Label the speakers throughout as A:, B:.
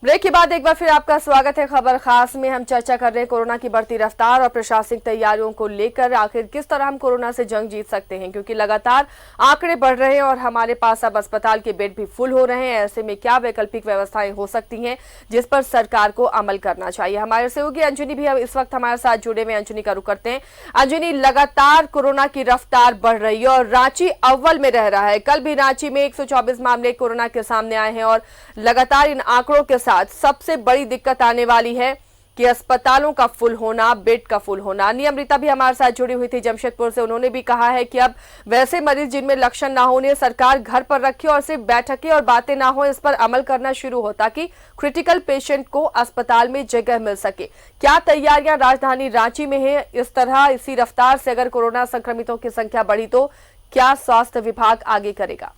A: Break के बाद एक बार फिर आपका स्वागत है। खबर खास में हम चर्चा कर रहे हैं कोरोना की बढ़ती रफ्तार और प्रशासनिक तैयारियों को लेकर। आखिर किस तरह हम कोरोना से जंग जीत सकते हैं, क्योंकि लगातार आंकड़े बढ़ रहे हैं और हमारे पास अब अस्पताल के बेड भी फुल हो रहे हैं। ऐसे में क्या वैकल्पिक व्यवस्थाएं हो सकती हैं जिस पर सरकार को अमल करना चाहिए। हमारे सहयोगी अंजनी भी इस वक्त हमारे साथ जुड़े हुए। अंजनी का रुख करते हैं। अंजनी, लगातार कोरोना की रफ्तार बढ़ रही है और रांची अव्वल में रह रहा है। कल भी रांची में 124 मामले कोरोना के सामने आए हैं और लगातार इन आंकड़ों के सबसे बड़ी दिक्कत आने वाली है कि अस्पतालों का फुल होना, बेड का फुल होना। नियमृता भी हमारे साथ जुड़ी हुई थी जमशेदपुर से। उन्होंने भी कहा है कि अब वैसे मरीज जिनमें लक्षण ना होने सरकार घर पर रखे और सिर्फ बैठकें और बातें ना हो, इस पर अमल करना शुरू हो ताकि क्रिटिकल पेशेंट को अस्पताल में जगह मिल सके। क्या तैयारियां राजधानी रांची में है? इस तरह इसी रफ्तार से अगर कोरोना संक्रमितों की संख्या बढ़ी तो क्या स्वास्थ्य विभाग आगे करेगा?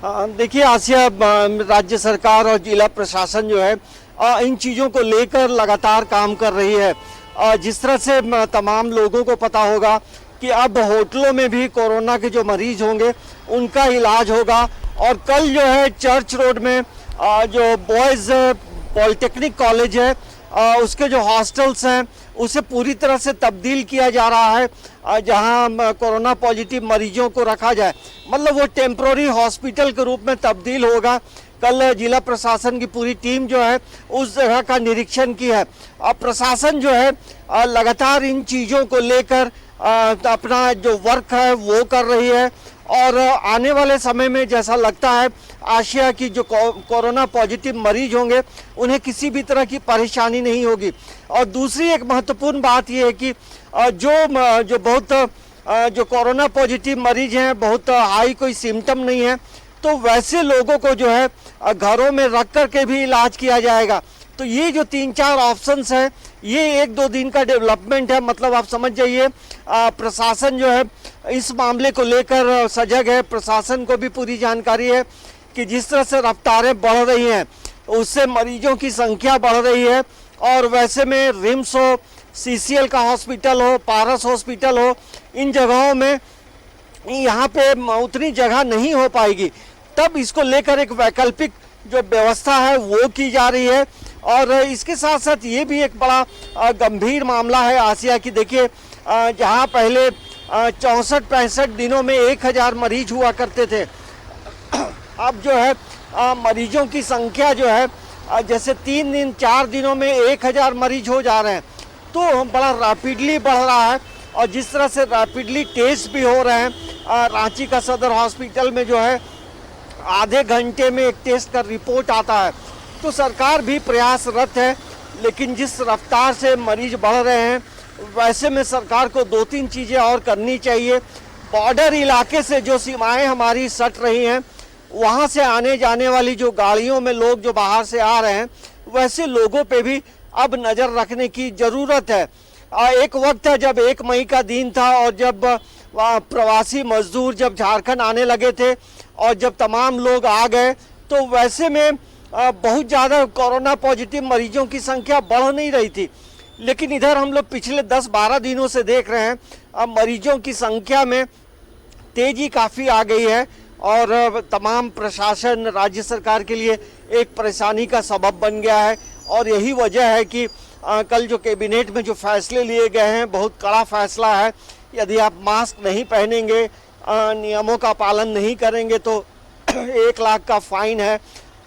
B: देखिए आसिया, राज्य सरकार और जिला प्रशासन जो है इन चीज़ों को लेकर लगातार काम कर रही है। जिस तरह से तमाम लोगों को पता होगा कि अब होटलों में भी कोरोना के जो मरीज होंगे उनका इलाज होगा। और कल जो है चर्च रोड में जो बॉयज़ पॉलिटेक्निक कॉलेज है उसके जो हॉस्टल्स हैं उसे पूरी तरह से तब्दील किया जा रहा है, जहां कोरोना पॉजिटिव मरीजों को रखा जाए। मतलब वो टेम्प्रोरी हॉस्पिटल के रूप में तब्दील होगा। कल जिला प्रशासन की पूरी टीम जो है उस जगह का निरीक्षण की है। अब प्रशासन जो है लगातार इन चीज़ों को लेकर अपना जो वर्क है वो कर रही है। और आने वाले समय में जैसा लगता है आशिया की जो कोरोना पॉजिटिव मरीज होंगे उन्हें किसी भी तरह की परेशानी नहीं होगी। और दूसरी एक महत्वपूर्ण बात यह है कि जो कोरोना पॉजिटिव मरीज हैं, बहुत हाई कोई सिम्टम नहीं है, तो वैसे लोगों को जो है घरों में रख कर के भी इलाज किया जाएगा। तो ये जो 3-4 ऑप्शंस हैं ये 1-2 दिन का डेवलपमेंट है। मतलब आप समझ जाइए प्रशासन जो है इस मामले को लेकर सजग है। प्रशासन को भी पूरी जानकारी है कि जिस तरह से रफ्तारें बढ़ रही हैं उससे मरीजों की संख्या बढ़ रही है। और वैसे में रिम्स हो, सीसीएल का हॉस्पिटल हो, पारस हॉस्पिटल हो, इन जगहों में यहाँ पे उतनी जगह नहीं हो पाएगी। तब इसको लेकर एक वैकल्पिक जो व्यवस्था है वो की जा रही है। और इसके साथ साथ ये भी एक बड़ा गंभीर मामला है आसिया की। देखिए जहाँ पहले 64-65 दिनों में 1000 मरीज हुआ करते थे, अब जो है मरीजों की संख्या जो है जैसे 3 दिन 4 दिनों में 1000 मरीज हो जा रहे हैं। तो बड़ा रैपिडली बढ़ रहा है। और जिस तरह से रैपिडली टेस्ट भी हो रहे हैं, रांची का सदर हॉस्पिटल में जो है आधे घंटे में एक टेस्ट का रिपोर्ट आता है। तो सरकार भी प्रयासरत है, लेकिन जिस रफ्तार से मरीज बढ़ रहे हैं वैसे में सरकार को 2-3 चीज़ें और करनी चाहिए। बॉर्डर इलाके से जो सीमाएं हमारी सट रही हैं वहाँ से आने जाने वाली जो गाड़ियों में लोग जो बाहर से आ रहे हैं वैसे लोगों पे भी अब नज़र रखने की ज़रूरत है। एक वक्त था जब 1 मई का दिन था और जब प्रवासी मजदूर जब झारखंड आने लगे थे और जब तमाम लोग आ गए तो वैसे में बहुत ज़्यादा कोरोना पॉजिटिव मरीजों की संख्या बढ़ नहीं रही थी। लेकिन इधर हम लोग पिछले 10-12 दिनों से देख रहे हैं अब मरीजों की संख्या में तेज़ी काफ़ी आ गई है। और तमाम प्रशासन राज्य सरकार के लिए एक परेशानी का सबब बन गया है। और यही वजह है कि कल जो कैबिनेट में जो फैसले लिए गए हैं बहुत कड़ा फैसला है। यदि आप मास्क नहीं पहनेंगे, नियमों का पालन नहीं करेंगे तो 1 लाख का फाइन है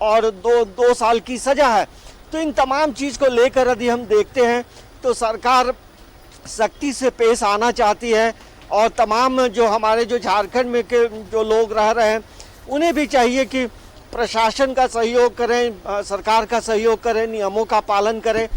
B: और 2 साल की सज़ा है। तो इन तमाम चीज़ को लेकर यदि हम देखते हैं तो सरकार सख्ती से पेश आना चाहती है। और तमाम जो हमारे जो झारखंड में के जो लोग रह रहे हैं उन्हें भी चाहिए कि प्रशासन का सहयोग करें, सरकार का सहयोग करें, नियमों का पालन करें।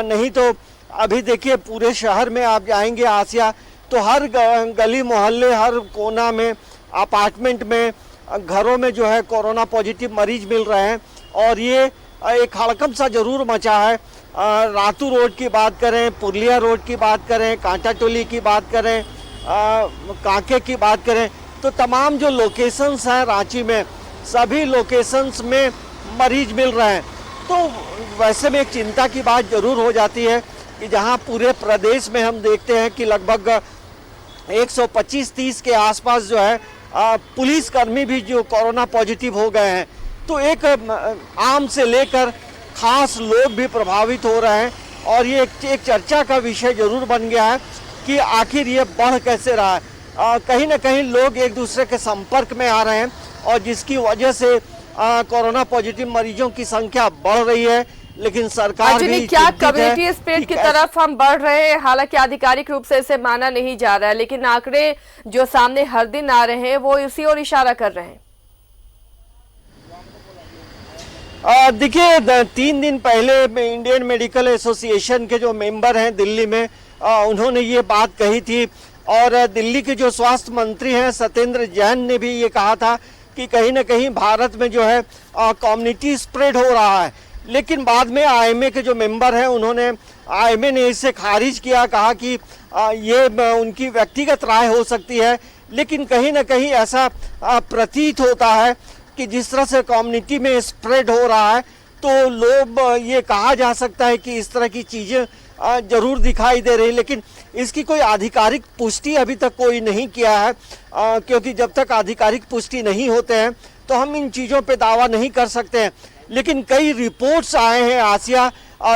B: नहीं तो अभी देखिए पूरे शहर में आप जाएंगे आसिया तो हर गली मोहल्ले, हर कोना में, अपार्टमेंट में, घरों में जो है कोरोना पॉजिटिव मरीज मिल रहे हैं। और ये एक हड़कंप सा जरूर मचा है। रातू रोड की बात करें, पुरलिया रोड की बात करें, कांटा टोली की बात करें, कांके की बात करें, तो तमाम जो लोकेशंस हैं रांची में सभी लोकेशंस में मरीज मिल रहे हैं। तो वैसे में एक चिंता की बात ज़रूर हो जाती है कि जहां पूरे प्रदेश में हम देखते हैं कि लगभग 125-30 के आसपास जो है पुलिसकर्मी भी जो कोरोना पॉजिटिव हो गए हैं। तो एक आम से लेकर खास लोग भी प्रभावित हो रहे हैं और ये एक चर्चा का विषय जरूर बन गया है कि आखिर ये बढ़ कैसे रहा है। कहीं ना कहीं लोग एक दूसरे के संपर्क में आ रहे हैं और जिसकी वजह से कोरोना पॉजिटिव मरीजों की संख्या बढ़ रही है, लेकिन सरकार भी
A: क्या कम्युनिटी स्प्रेड की तरफ हम बढ़ रहे हैं? हालांकि आधिकारिक रूप से इसे माना नहीं जा रहा है, लेकिन आंकड़े जो सामने हर दिन आ रहे हैं वो इसी ओर इशारा कर रहे हैं।
B: देखिए 3 दिन पहले इंडियन मेडिकल एसोसिएशन के जो मेंबर हैं दिल्ली में, उन्होंने ये बात कही थी और दिल्ली के जो स्वास्थ्य मंत्री हैं सत्येंद्र जैन ने भी ये कहा था कि कहीं ना कहीं भारत में जो है कम्युनिटी स्प्रेड हो रहा है। लेकिन बाद में आईएमए के जो मेंबर हैं आईएमए ने इसे खारिज किया, कहा कि ये उनकी व्यक्तिगत राय हो सकती है, लेकिन कहीं ना कहीं ऐसा प्रतीत होता है कि जिस तरह से कम्युनिटी में स्प्रेड हो रहा है तो लोग ये कहा जा सकता है कि इस तरह की चीज़ें जरूर दिखाई दे रही, लेकिन इसकी कोई आधिकारिक पुष्टि अभी तक कोई नहीं किया है, क्योंकि जब तक आधिकारिक पुष्टि नहीं होते हैं तो हम इन चीज़ों पे दावा नहीं कर सकते हैं। लेकिन कई रिपोर्ट्स आए हैं आसिया,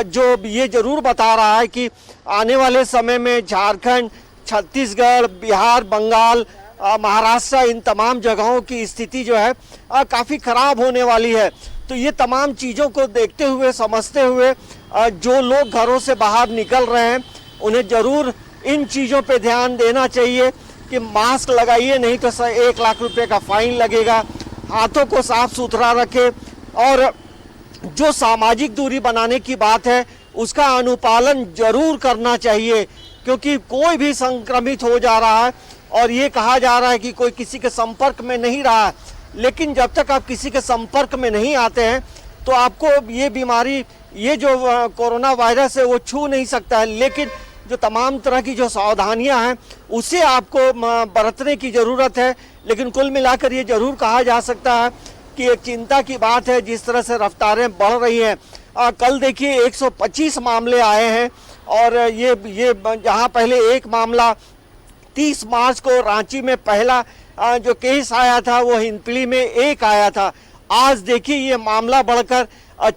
B: जो ये जरूर बता रहा है कि आने वाले समय में झारखंड, छत्तीसगढ़, बिहार, बंगाल, महाराष्ट्र, इन तमाम जगहों की स्थिति जो है काफ़ी खराब होने वाली है। तो ये तमाम चीज़ों को देखते हुए, समझते हुए जो लोग घरों से बाहर निकल रहे हैं उन्हें ज़रूर इन चीज़ों पे ध्यान देना चाहिए कि मास्क लगाइए, नहीं तो 1 लाख रुपए का फाइन लगेगा। हाथों को साफ सुथरा रखें और जो सामाजिक दूरी बनाने की बात है उसका अनुपालन जरूर करना चाहिए, क्योंकि कोई भी संक्रमित हो जा रहा है और ये कहा जा रहा है कि कोई किसी के संपर्क में नहीं रहा है, लेकिन जब तक आप किसी के संपर्क में नहीं आते हैं तो आपको ये बीमारी, ये जो कोरोना वायरस है वो छू नहीं सकता है। लेकिन जो तमाम तरह की जो सावधानियां हैं उसे आपको बरतने की ज़रूरत है। लेकिन कुल मिलाकर ये जरूर कहा जा सकता है कि एक चिंता की बात है जिस तरह से रफ्तारें बढ़ रही हैं। कल देखिए 125 मामले आए हैं और ये जहां पहले एक मामला 30 मार्च को रांची में पहला जो केस आया था वो हिंदपीढ़ी में एक आया था, आज देखिए ये मामला बढ़कर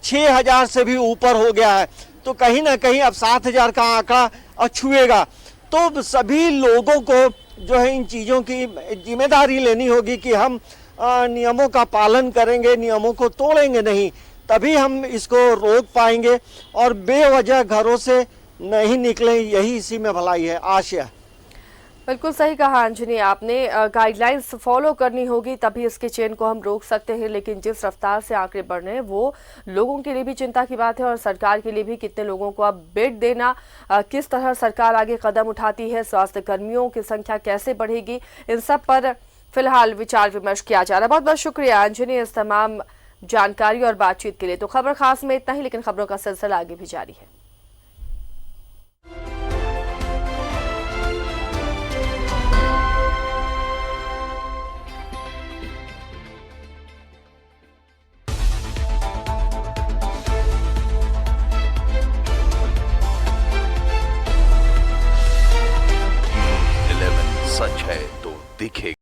B: 6000 से भी ऊपर हो गया है। तो कहीं ना कहीं अब 7000 का आंकड़ा छुएगा। तो सभी लोगों को जो है इन चीज़ों की जिम्मेदारी लेनी होगी कि हम नियमों का पालन करेंगे, नियमों को तोड़ेंगे नहीं, तभी हम इसको रोक पाएंगे और बेवजह घरों से नहीं निकलें, यही इसी में भलाई है। आशा
A: बिल्कुल सही कहा अंजनी आपने, गाइडलाइंस फॉलो करनी होगी तभी इसके चेन को हम रोक सकते हैं। लेकिन जिस रफ्तार से आंकड़े बढ़ रहे हैं वो लोगों के लिए भी चिंता की बात है और सरकार के लिए भी। कितने लोगों को अब बेड देना, किस तरह सरकार आगे कदम उठाती है, स्वास्थ्य कर्मियों की संख्या कैसे बढ़ेगी, इन सब पर फिलहाल विचार विमर्श किया जा रहा है। बहुत बहुत शुक्रिया अंजनी इस तमाम जानकारी और बातचीत के लिए। तो खबर खास में इतना ही, लेकिन खबरों का सिलसिला आगे भी जारी है।